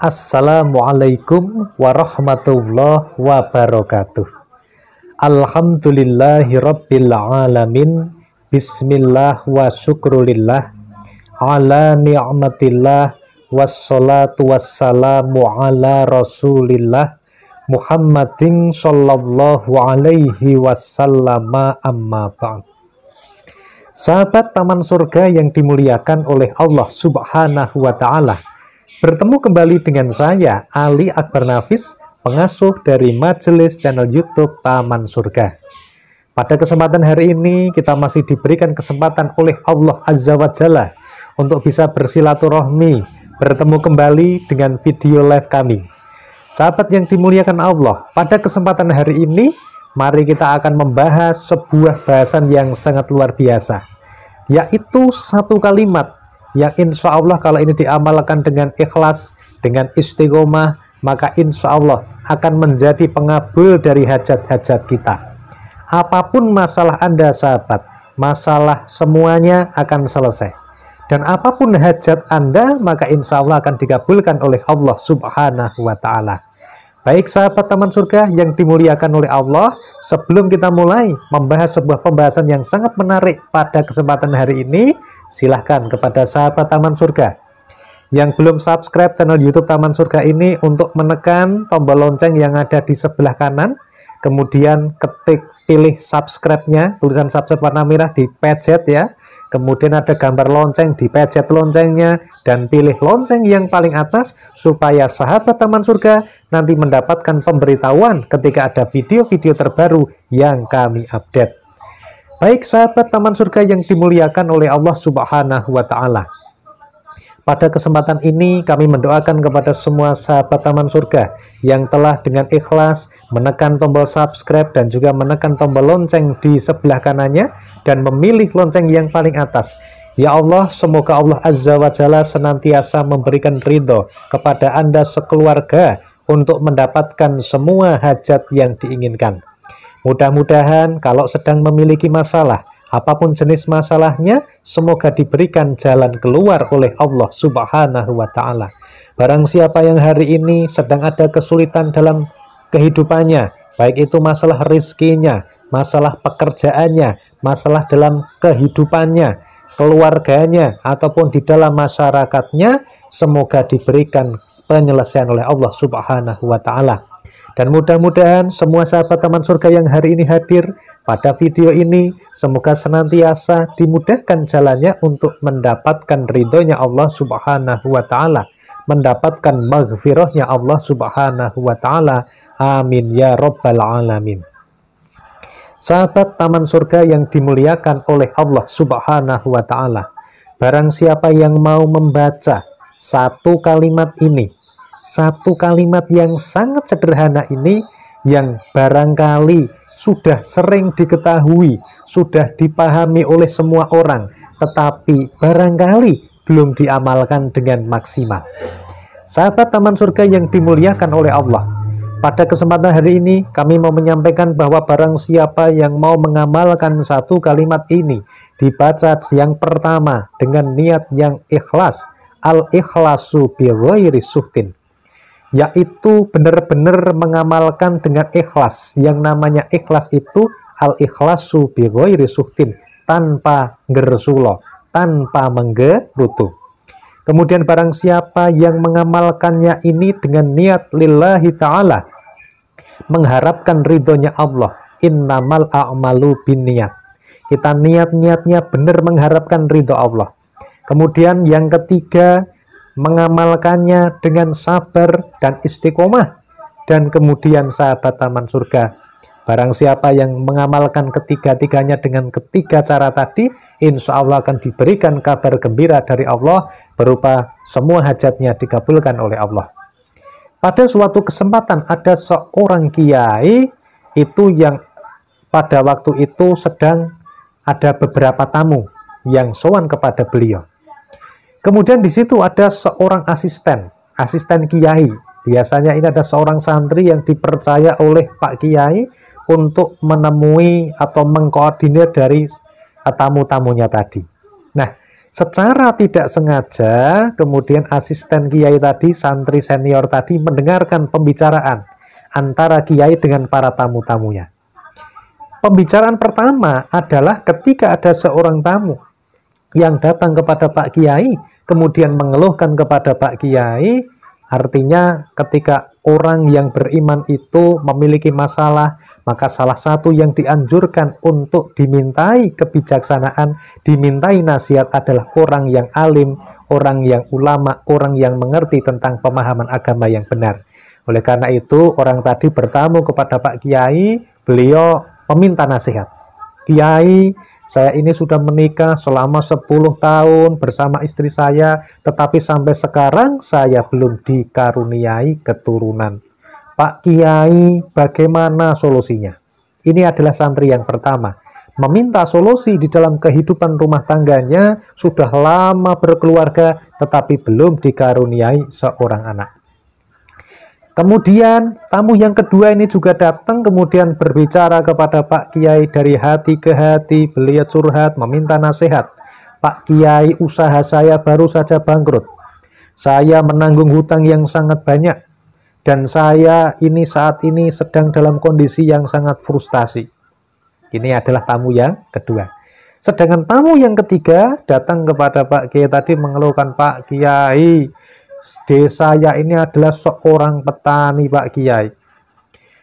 Assalamualaikum warahmatullahi wabarakatuh. Alhamdulillahi rabbil alamin. Bismillah wa syukrulillah ala ni'matillah wassalatu wassalamu ala rasulillah Muhammadin sallallahu alaihi wasallam, amma ba'd. Sahabat Taman Surga yang dimuliakan oleh Allah Subhanahu wa ta'ala, bertemu kembali dengan saya, Ali Akbar Nafis, pengasuh dari majelis channel YouTube Taman Surga. Pada kesempatan hari ini, kita masih diberikan kesempatan oleh Allah Azza wa Jalla untuk bisa bersilaturahmi, bertemu kembali dengan video live kami. Sahabat yang dimuliakan Allah, pada kesempatan hari ini, mari kita akan membahas sebuah bahasan yang sangat luar biasa, yaitu satu kalimat yang insya Allah kalau ini diamalkan dengan ikhlas, dengan istiqomah, maka insya Allah akan menjadi pengabul dari hajat-hajat kita. Apapun masalah Anda sahabat, masalah semuanya akan selesai. Dan apapun hajat Anda, maka insya Allah akan dikabulkan oleh Allah Subhanahu wa ta'ala. Baik sahabat Taman Surga yang dimuliakan oleh Allah, sebelum kita mulai membahas sebuah pembahasan yang sangat menarik pada kesempatan hari ini, silahkan kepada sahabat Taman Surga yang belum subscribe channel YouTube Taman Surga ini untuk menekan tombol lonceng yang ada di sebelah kanan, kemudian ketik pilih subscribe-nya, tulisan subscribe warna merah dipencet ya. Kemudian ada gambar lonceng, dipencet loncengnya, dan pilih lonceng yang paling atas, supaya sahabat Taman Surga nanti mendapatkan pemberitahuan ketika ada video-video terbaru yang kami update. Baik sahabat Taman Surga yang dimuliakan oleh Allah Subhanahu wa ta'ala, pada kesempatan ini kami mendoakan kepada semua sahabat Taman Surga yang telah dengan ikhlas menekan tombol subscribe dan juga menekan tombol lonceng di sebelah kanannya dan memilih lonceng yang paling atas. Ya Allah, semoga Allah Azza wa Jalla senantiasa memberikan ridho kepada Anda sekeluarga untuk mendapatkan semua hajat yang diinginkan. Mudah-mudahan kalau sedang memiliki masalah, apapun jenis masalahnya, semoga diberikan jalan keluar oleh Allah Subhanahu wa ta'ala. Barang siapa yang hari ini sedang ada kesulitan dalam kehidupannya, baik itu masalah rizkinya, masalah pekerjaannya, masalah dalam kehidupannya, keluarganya, ataupun di dalam masyarakatnya, semoga diberikan penyelesaian oleh Allah Subhanahu wa ta'ala. Dan mudah-mudahan semua sahabat Taman Surga yang hari ini hadir pada video ini, semoga senantiasa dimudahkan jalannya untuk mendapatkan ridhonya Allah Subhanahu wa ta'ala, mendapatkan maghfirahnya Allah Subhanahu wa ta'ala. Amin ya rabbal alamin. Sahabat Taman Surga yang dimuliakan oleh Allah Subhanahu wa ta'ala, barang siapa yang mau membaca satu kalimat ini, satu kalimat yang sangat sederhana ini, yang barangkali sudah sering diketahui, sudah dipahami oleh semua orang, tetapi barangkali belum diamalkan dengan maksimal. Sahabat Taman Surga yang dimuliakan oleh Allah, pada kesempatan hari ini kami mau menyampaikan bahwa barang siapa yang mau mengamalkan satu kalimat ini, dibaca yang pertama dengan niat yang ikhlas, al-ikhlasu bi ghairi suhtin, yaitu benar-benar mengamalkan dengan ikhlas. Yang namanya ikhlas itu al-ikhlasu bi ghairi suhtin, tanpa gersulo, tanpa menggerutu. Kemudian barang siapa yang mengamalkannya ini dengan niat lillahi ta'ala, mengharapkan ridhonya Allah, innamal a'malu binniyat, kita niat-niatnya benar mengharapkan ridho Allah. Kemudian yang ketiga, mengamalkannya dengan sabar dan istiqomah. Dan kemudian sahabat Taman Surga, barang siapa yang mengamalkan ketiga-tiganya dengan ketiga cara tadi, insya Allah akan diberikan kabar gembira dari Allah berupa semua hajatnya dikabulkan oleh Allah. Pada suatu kesempatan ada seorang kiai itu yang pada waktu itu sedang ada beberapa tamu yang sowan kepada beliau. Kemudian di situ ada seorang asisten kiai. Biasanya ini ada seorang santri yang dipercaya oleh Pak Kiai untuk menemui atau mengkoordinir dari tamu-tamunya tadi. Nah, Secara tidak sengaja, kemudian asisten kiai tadi, santri senior tadi mendengarkan pembicaraan antara kiai dengan para tamu-tamunya. Pembicaraan pertama adalah ketika ada seorang tamu yang datang kepada Pak Kiai, kemudian mengeluhkan kepada Pak Kiai, artinya ketika orang yang beriman itu memiliki masalah, maka salah satu yang dianjurkan untuk dimintai kebijaksanaan, dimintai nasihat adalah orang yang alim, orang yang ulama, orang yang mengerti tentang pemahaman agama yang benar. Oleh karena itu, orang tadi bertamu kepada Pak Kiai, beliau meminta nasihat. Kiai, saya ini sudah menikah selama 10 tahun bersama istri saya, tetapi sampai sekarang saya belum dikaruniai keturunan. Pak Kiai, bagaimana solusinya? Ini adalah santri yang pertama. Meminta solusi di dalam kehidupan rumah tangganya, sudah lama berkeluarga, tetapi belum dikaruniai seorang anak. Kemudian tamu yang kedua ini juga datang, kemudian berbicara kepada Pak Kiai dari hati ke hati, beliau curhat, meminta nasihat. Pak Kiai, usaha saya baru saja bangkrut. Saya menanggung hutang yang sangat banyak. Dan saya ini saat ini sedang dalam kondisi yang sangat frustasi. Ini adalah tamu yang kedua. Sedangkan tamu yang ketiga datang kepada Pak Kiai tadi mengeluhkan, Pak Kiai, desa saya ini adalah seorang petani Pak Kiai.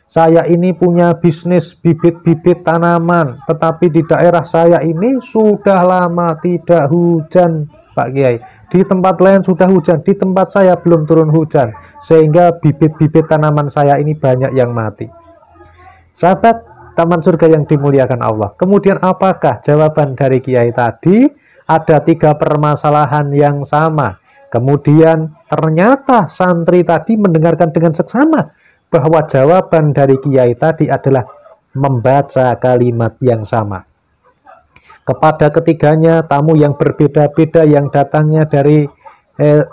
Saya ini punya bisnis bibit-bibit tanaman, tetapi di daerah saya ini sudah lama tidak hujan Pak Kiai. Di tempat lain sudah hujan, di tempat saya belum turun hujan, sehingga bibit-bibit tanaman saya ini banyak yang mati. Sahabat Taman Surga yang dimuliakan Allah, kemudian apakah jawaban dari Kiai tadi? Ada 3 permasalahan yang sama. Kemudian ternyata santri tadi mendengarkan dengan seksama bahwa jawaban dari Kiai tadi adalah membaca kalimat yang sama. Kepada ketiganya, tamu yang berbeda-beda yang datangnya dari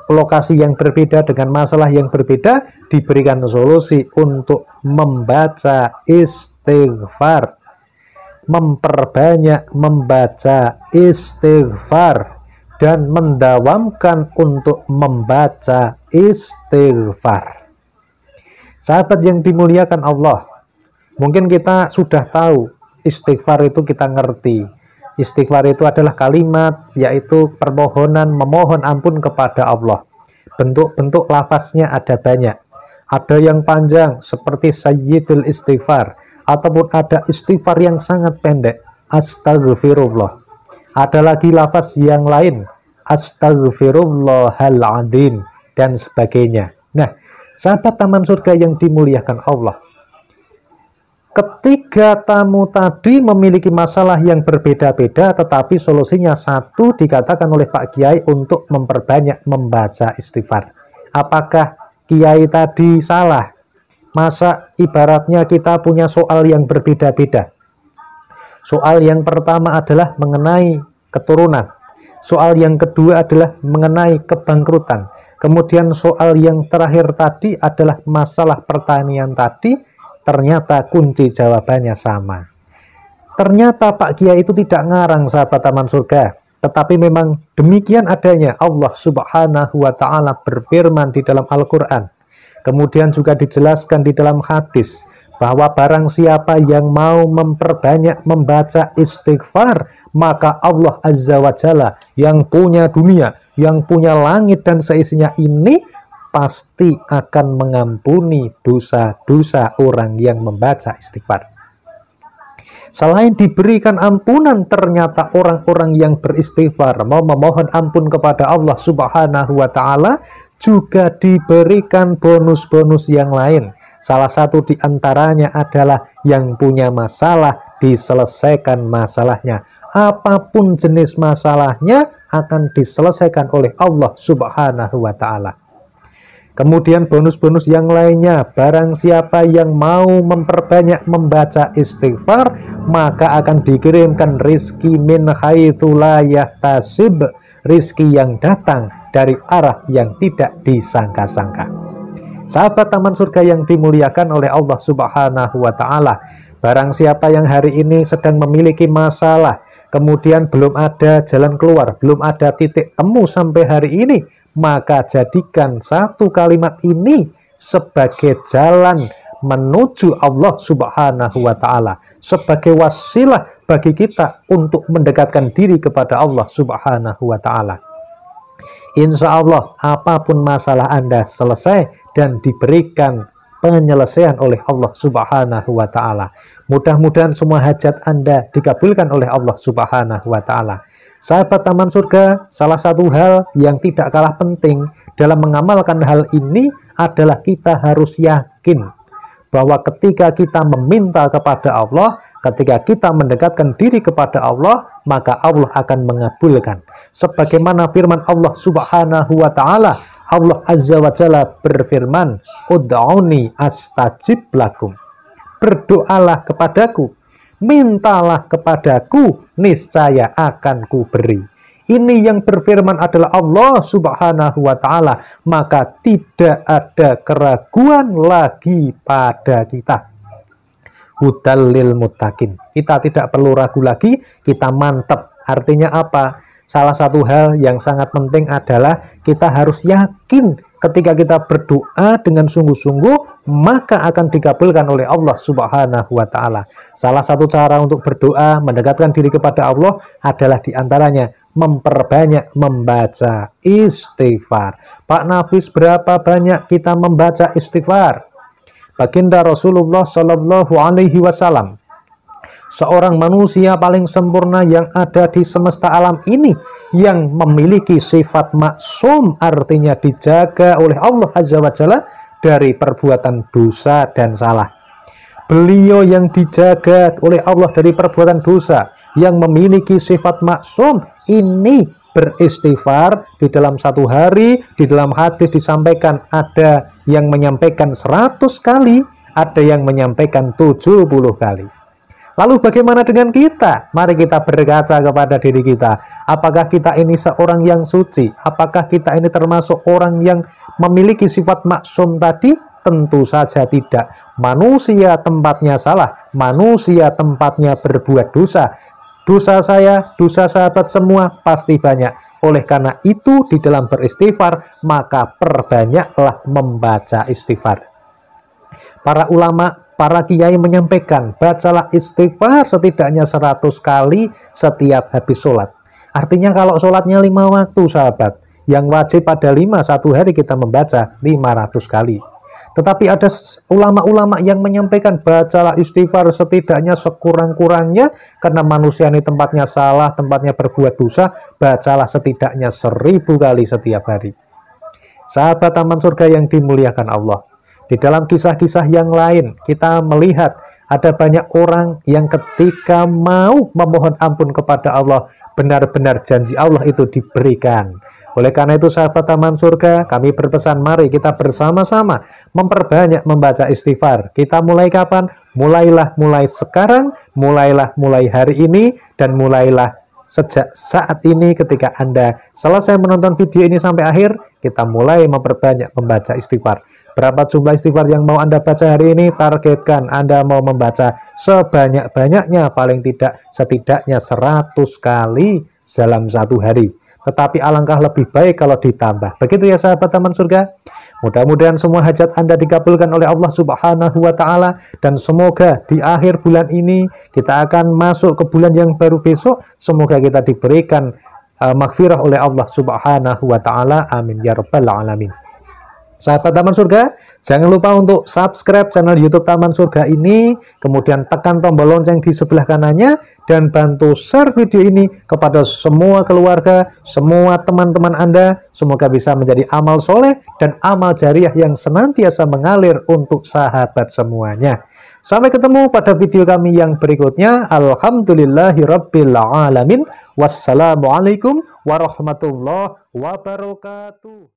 lokasi yang berbeda dengan masalah yang berbeda, diberikan solusi untuk membaca istighfar, memperbanyak membaca istighfar, dan mendawamkan untuk membaca istighfar. Sahabat yang dimuliakan Allah, mungkin kita sudah tahu istighfar itu, kita ngerti. Istighfar itu adalah kalimat, yaitu permohonan memohon ampun kepada Allah. Bentuk-bentuk lafaznya ada banyak. Ada yang panjang seperti Sayyidul Istighfar, ataupun ada istighfar yang sangat pendek, Astaghfirullah. Ada lagi lafaz yang lain, Astaghfirullahaladzim, dan sebagainya. Nah, sahabat Taman Surga yang dimuliakan Allah, ketiga tamu tadi memiliki masalah yang berbeda-beda, tetapi solusinya satu, dikatakan oleh Pak Kiai untuk memperbanyak membaca istighfar. Apakah Kiai tadi salah? Masa ibaratnya kita punya soal yang berbeda-beda. Soal yang pertama adalah mengenai keturunan. Soal yang kedua adalah mengenai kebangkrutan. Kemudian soal yang terakhir tadi adalah masalah pertanian tadi. Ternyata kunci jawabannya sama. Ternyata Pak Kiai itu tidak ngarang, sahabat Taman Surga. Tetapi memang demikian adanya. Allah Subhanahu wa Ta'ala berfirman di dalam Al-Quran. Kemudian juga dijelaskan di dalam hadis, bahwa barang siapa yang mau memperbanyak membaca istighfar, maka Allah Azza wa Jalla yang punya dunia, yang punya langit dan seisinya ini, pasti akan mengampuni dosa-dosa orang yang membaca istighfar. Selain diberikan ampunan, ternyata orang-orang yang beristighfar, mau memohon ampun kepada Allah Subhanahu wa Ta'ala, juga diberikan bonus-bonus yang lain. Salah satu di antaranya adalah yang punya masalah diselesaikan masalahnya. Apapun jenis masalahnya akan diselesaikan oleh Allah Subhanahu wa Ta'ala. Kemudian bonus-bonus yang lainnya, barang siapa yang mau memperbanyak membaca istighfar, maka akan dikirimkan rizki min haitsu la yahtasib, rizki yang datang dari arah yang tidak disangka-sangka. Sahabat Taman Surga yang dimuliakan oleh Allah Subhanahu wa Ta'ala, barang siapa yang hari ini sedang memiliki masalah, kemudian belum ada jalan keluar, belum ada titik temu sampai hari ini, maka jadikan satu kalimat ini sebagai jalan menuju Allah Subhanahu wa Ta'ala, sebagai wasilah bagi kita untuk mendekatkan diri kepada Allah Subhanahu wa Ta'ala. Insya Allah apapun masalah Anda selesai dan diberikan penyelesaian oleh Allah Subhanahu wa Ta'ala. Mudah-mudahan semua hajat Anda dikabulkan oleh Allah Subhanahu wa Ta'ala. Sahabat Taman Surga, salah satu hal yang tidak kalah penting dalam mengamalkan hal ini adalah kita harus yakin bahwa ketika kita meminta kepada Allah, ketika kita mendekatkan diri kepada Allah, maka Allah akan mengabulkan. Sebagaimana firman Allah Subhanahu wa Ta'ala, Allah Azza wa Jalla berfirman, "Ud'uni astajib lakum." Berdoalah kepadaku, mintalah kepadaku, niscaya akan kuberi. Ini yang berfirman adalah Allah Subhanahu wa Ta'ala, maka tidak ada keraguan lagi pada kita. Hudal lil muttaqin. Kita tidak perlu ragu lagi, kita mantap. Artinya apa? Salah satu hal yang sangat penting adalah kita harus yakin ketika kita berdoa dengan sungguh-sungguh, maka akan dikabulkan oleh Allah Subhanahu wa Ta'ala. Salah satu cara untuk berdoa, mendekatkan diri kepada Allah adalah diantaranya memperbanyak membaca istighfar. Pak Nafis, berapa banyak kita membaca istighfar? Baginda Rasulullah Shallallahu Alaihi Wasallam, seorang manusia paling sempurna yang ada di semesta alam ini, yang memiliki sifat maksum, artinya dijaga oleh Allah Azza wa Jalla dari perbuatan dosa dan salah. Beliau yang dijaga oleh Allah dari perbuatan dosa, yang memiliki sifat maksum, ini beristighfar di dalam satu hari. Di dalam hadis disampaikan ada yang menyampaikan 100 kali, ada yang menyampaikan 70 kali. Lalu bagaimana dengan kita? Mari kita berkaca kepada diri kita. Apakah kita ini seorang yang suci? Apakah kita ini termasuk orang yang memiliki sifat maksum tadi? Tentu saja tidak. Manusia tempatnya salah. Manusia tempatnya berbuat dosa. Dosa saya, dosa sahabat semua pasti banyak. Oleh karena itu di dalam beristighfar, maka perbanyaklah membaca istighfar. Para ulama, para kiai menyampaikan, bacalah istighfar setidaknya 100 kali setiap habis sholat. Artinya kalau sholatnya 5 waktu sahabat, yang wajib pada 5, satu hari kita membaca 500 kali. Tetapi ada ulama-ulama yang menyampaikan, bacalah istighfar setidaknya sekurang-kurangnya, karena manusia ini tempatnya salah, tempatnya berbuat dosa, bacalah setidaknya 1000 kali setiap hari. Sahabat Taman Surga yang dimuliakan Allah, di dalam kisah-kisah yang lain, kita melihat ada banyak orang yang ketika mau memohon ampun kepada Allah, benar-benar janji Allah itu diberikan. Oleh karena itu sahabat Taman Surga, kami berpesan, mari kita bersama-sama memperbanyak membaca istighfar. Kita mulai kapan? Mulai sekarang, mulai hari ini, dan mulailah sejak saat ini ketika Anda selesai menonton video ini sampai akhir, kita mulai memperbanyak membaca istighfar. Berapa jumlah istighfar yang mau Anda baca hari ini? Targetkan Anda mau membaca sebanyak-banyaknya, paling tidak setidaknya 100 kali dalam satu hari. Tetapi alangkah lebih baik kalau ditambah. Begitu ya sahabat Taman Surga. Mudah-mudahan semua hajat Anda dikabulkan oleh Allah Subhanahu wa Ta'ala, dan semoga di akhir bulan ini kita akan masuk ke bulan yang baru besok. Semoga kita diberikan maghfirah oleh Allah Subhanahu wa Ta'ala. Amin ya rabbal alamin. Sahabat Taman Surga, jangan lupa untuk subscribe channel YouTube Taman Surga ini, kemudian tekan tombol lonceng di sebelah kanannya, dan bantu share video ini kepada semua keluarga, semua teman-teman Anda. Semoga bisa menjadi amal soleh dan amal jariah yang senantiasa mengalir untuk sahabat semuanya. Sampai ketemu pada video kami yang berikutnya. Alhamdulillahirabbil alamin. Wassalamualaikum warahmatullahi wabarakatuh.